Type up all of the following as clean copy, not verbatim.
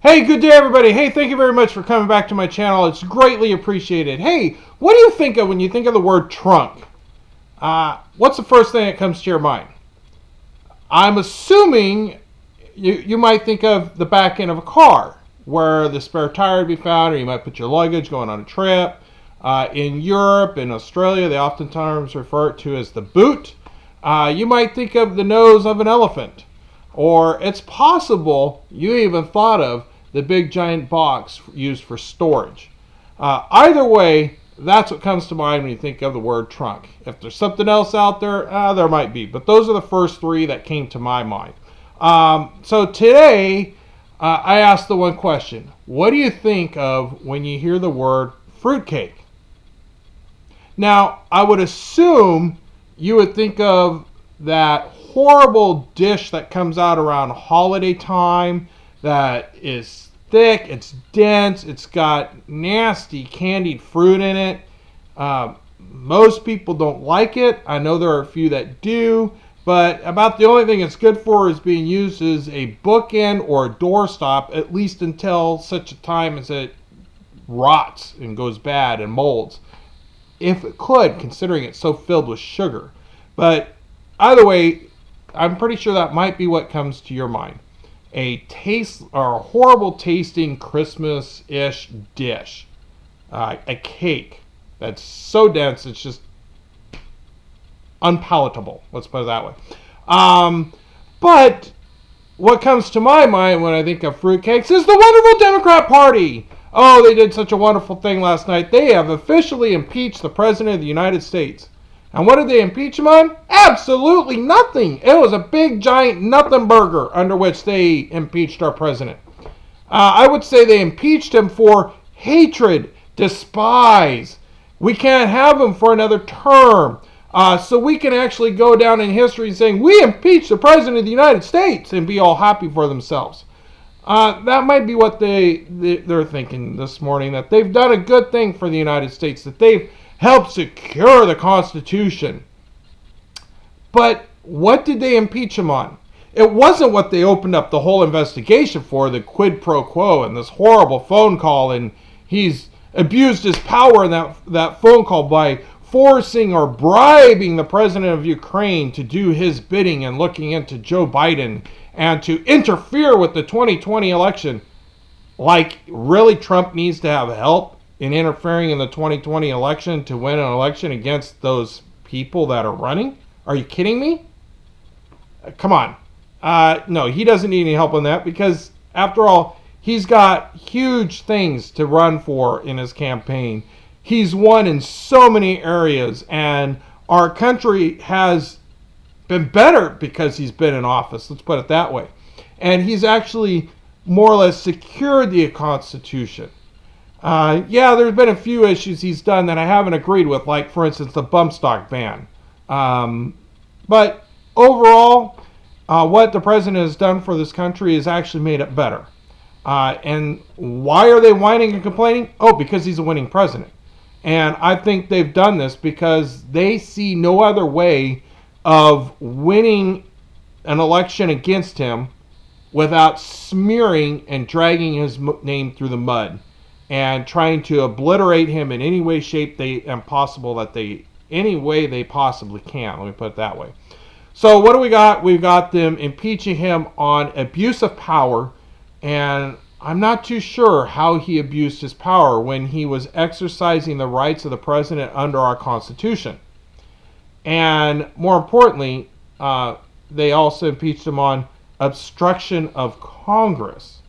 Hey, good day, everybody. Hey, thank you very much for coming back to my channel. It's greatly appreciated. Hey, what do you think of when you think of the word trunk? What's the first thing that comes to your mind? I'm assuming you might think of the back end of a car, where the spare tire would be found, or you might put your luggage going on a trip. In Europe, in Australia, they oftentimes refer to it as the boot. You might think of the nose of an elephant. Or it's possible you even thought of the big giant box used for storage. Either way, that's what comes to mind when you think of the word trunk. If there's something else out there, there might be. But those are the first three that came to my mind. So today, I asked the one question. What do you think of when you hear the word fruitcake? Now, I would assume you would think of that horrible dish that comes out around holiday time that is thick, it's dense, it's got nasty candied fruit in it. Most people don't like it. I know there are a few that do, but about the only thing it's good for is being used as a bookend or a doorstop, at least until such a time as it rots and goes bad and molds. If it could, considering it's so filled with sugar. But either way, I'm pretty sure that might be what comes to your mind. A horrible tasting Christmas-ish dish. A cake that's so dense it's just unpalatable. Let's put it that way. But what comes to my mind when I think of fruitcakes is the wonderful Democrat Party. Oh, they did such a wonderful thing last night. They have officially impeached the President of the United States. And what did they impeach him on? Absolutely nothing. It was a big, giant nothing burger under which they impeached our president. I would say they impeached him for hatred, despise. We can't have him for another term. So we can actually go down in history saying, we impeached the President of the United States, and be all happy for themselves. That might be what they're thinking this morning, that they've done a good thing for the United States, that they've helped secure the Constitution. But what did they impeach him on? It wasn't what they opened up the whole investigation for, the quid pro quo and this horrible phone call, and he's abused his power in that phone call by forcing or bribing the president of Ukraine to do his bidding and looking into Joe Biden and to interfere with the 2020 election. Like, really, Trump needs to have help in interfering in the 2020 election to win an election against those people that are running? Are you kidding me? Come on. No, he doesn't need any help on that because, after all, he's got huge things to run for in his campaign. He's won in so many areas, and our country has been better because he's been in office. Let's put it that way. And he's actually more or less secured the Constitution. Yeah, there's been a few issues he's done that I haven't agreed with, like, for instance, the bump stock ban. But overall, what the president has done for this country has actually made it better. And why are they whining and complaining? Oh, because he's a winning president. And I think they've done this because they see no other way of winning an election against him without smearing and dragging his name through the mud and trying to obliterate him in any way, shape, any way they possibly can. Let me put it that way. So what do we got? We've got them impeaching him on abuse of power, and I'm not too sure how he abused his power when he was exercising the rights of the president under our Constitution. And more importantly, they also impeached him on obstruction of Congress.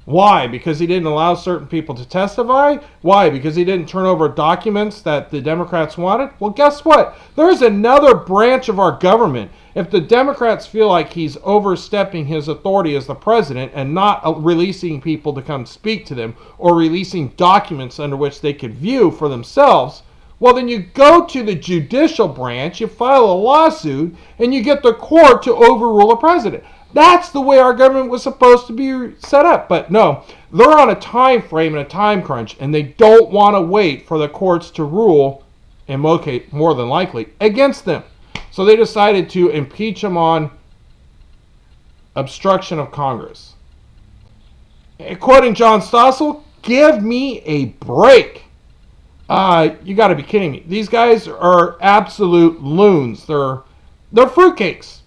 Why? Because he didn't allow certain people to testify? Why? Because he didn't turn over documents that the Democrats wanted? Well, guess what? There's another branch of our government. If the Democrats feel like he's overstepping his authority as the president and not releasing people to come speak to them or releasing documents under which they could view for themselves, well, then you go to the judicial branch, you file a lawsuit, and you get the court to overrule the president. That's the way our government was supposed to be set up. But no, they're on a time frame and a time crunch, and they don't want to wait for the courts to rule, and more than likely, against them. So they decided to impeach him on obstruction of Congress. Quoting John Stossel, give me a break. You got to be kidding me. These guys are absolute loons. They're fruitcakes.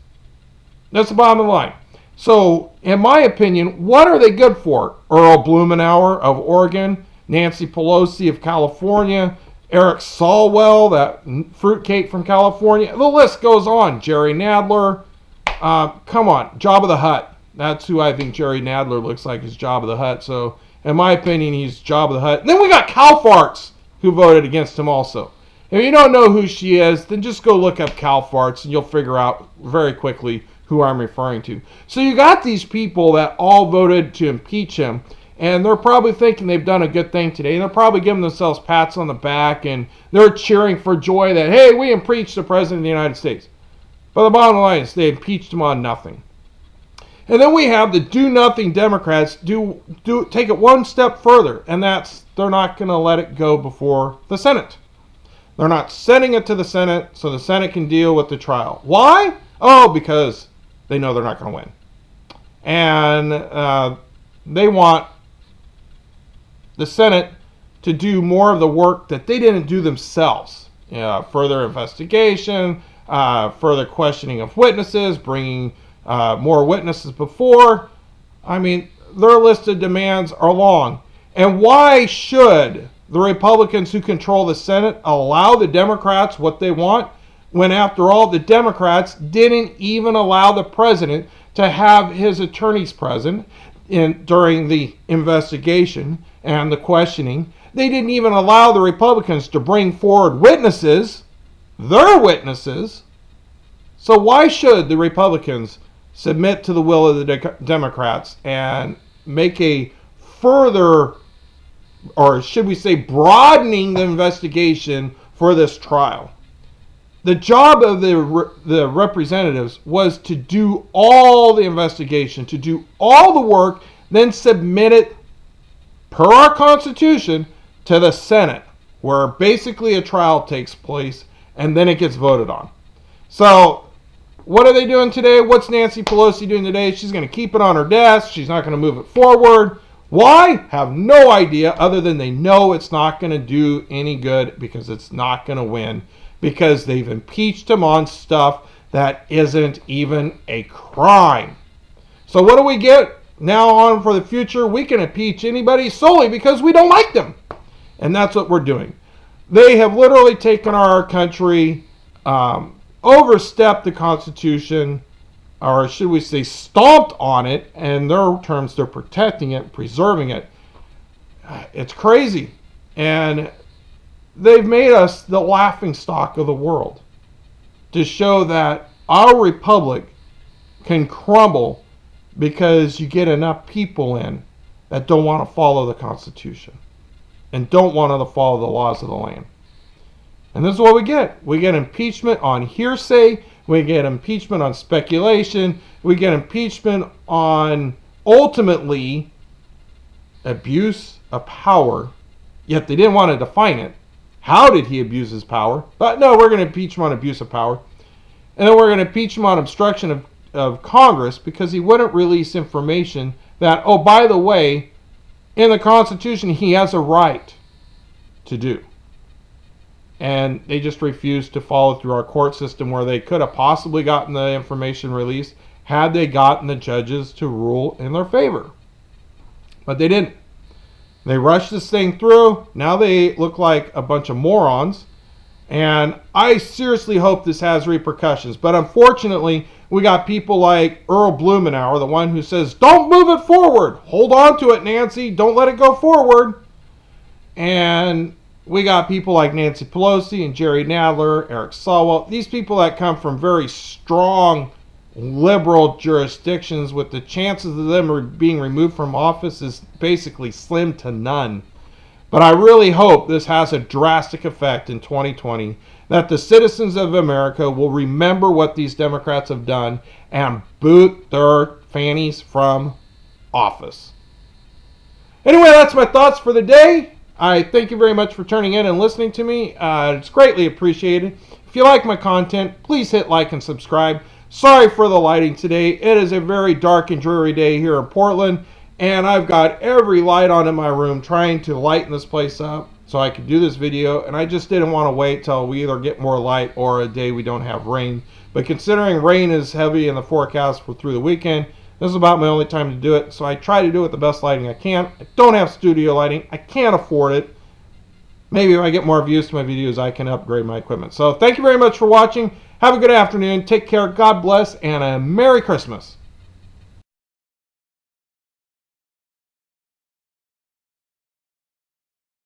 That's the bottom line. So, in my opinion, what are they good for? Earl Blumenauer of Oregon, Nancy Pelosi of California, Eric Swalwell, that fruitcake from California. The list goes on. Jerry Nadler. Come on, Jabba the Hutt. That's who I think Jerry Nadler looks like, is Jabba the Hutt. So, in my opinion, he's Jabba the Hutt. And then we got Cal Farts, who voted against him also. If you don't know who she is, then just go look up Cal Farts, and you'll figure out very quickly who I'm referring to. So you got these people that all voted to impeach him, and they're probably thinking they've done a good thing today. They're probably giving themselves pats on the back, and they're cheering for joy that, hey, we impeached the President of the United States. But the bottom line is they impeached him on nothing. And then we have the do-nothing Democrats take it one step further, and that's they're not going to let it go before the Senate. They're not sending it to the Senate so the Senate can deal with the trial. Why? Oh, because they know they're not going to win. And they want the Senate to do more of the work that they didn't do themselves. Further investigation, further questioning of witnesses, bringing more witnesses before. I mean, their list of demands are long. And why should the Republicans who control the Senate allow the Democrats what they want, when after all the Democrats didn't even allow the president to have his attorneys present during the investigation and the questioning? They didn't even allow the Republicans to bring forward witnesses, their witnesses. So why should the Republicans submit to the will of the Democrats and make a further, or should we say broadening the investigation for this trial? The job of the representatives was to do all the investigation, to do all the work, then submit it per our Constitution to the Senate, where basically a trial takes place and then it gets voted on. So what are they doing today? What's Nancy Pelosi doing today? She's going to keep it on her desk. She's not going to move it forward. Why? Have no idea, other than they know it's not going to do any good because it's not going to win, because they've impeached him on stuff that isn't even a crime. So what do we get now on for the future? We can impeach anybody solely because we don't like them. And that's what we're doing. They have literally taken our country, overstepped the Constitution, or should we say stomped on it. In their terms, they're protecting it, preserving it. It's crazy. And they've made us the laughingstock of the world to show that our republic can crumble because you get enough people in that don't want to follow the Constitution and don't want to follow the laws of the land. And this is what we get. We get impeachment on hearsay. We get impeachment on speculation. We get impeachment on, ultimately, abuse of power. Yet they didn't want to define it. How did he abuse his power? But no, we're going to impeach him on abuse of power. And then we're going to impeach him on obstruction of Congress because he wouldn't release information that, oh, by the way, in the Constitution, he has a right to do. And they just refused to follow through our court system, where they could have possibly gotten the information released had they gotten the judges to rule in their favor. But they didn't. They rushed this thing through. Now they look like a bunch of morons. And I seriously hope this has repercussions. But unfortunately, we got people like Earl Blumenauer, the one who says, don't move it forward. Hold on to it, Nancy. Don't let it go forward. And we got people like Nancy Pelosi and Jerry Nadler, Eric Swalwell. These people that come from very strong liberal jurisdictions, with the chances of them being removed from office is basically slim to none. But I really hope this has a drastic effect in 2020, that the citizens of America will remember what these Democrats have done and boot their fannies from office. Anyway, that's my thoughts for the day. I thank you very much for turning in and listening to me. It's greatly appreciated. If you like my content, please hit like and subscribe. Sorry for the lighting today. It is a very dark and dreary day here in Portland, And I've got every light on in my room trying to lighten this place up so I could do this video. And I just didn't want to wait till we either get more light or a day we don't have rain. But considering rain is heavy in the forecast for through the weekend, this is about my only time to do it. So I try to do it with the best lighting I can. I don't have studio lighting. I can't afford it. Maybe if I get more views to my videos, I can upgrade my equipment. So thank you very much for watching. Have a good afternoon. Take care. God bless. And a Merry Christmas.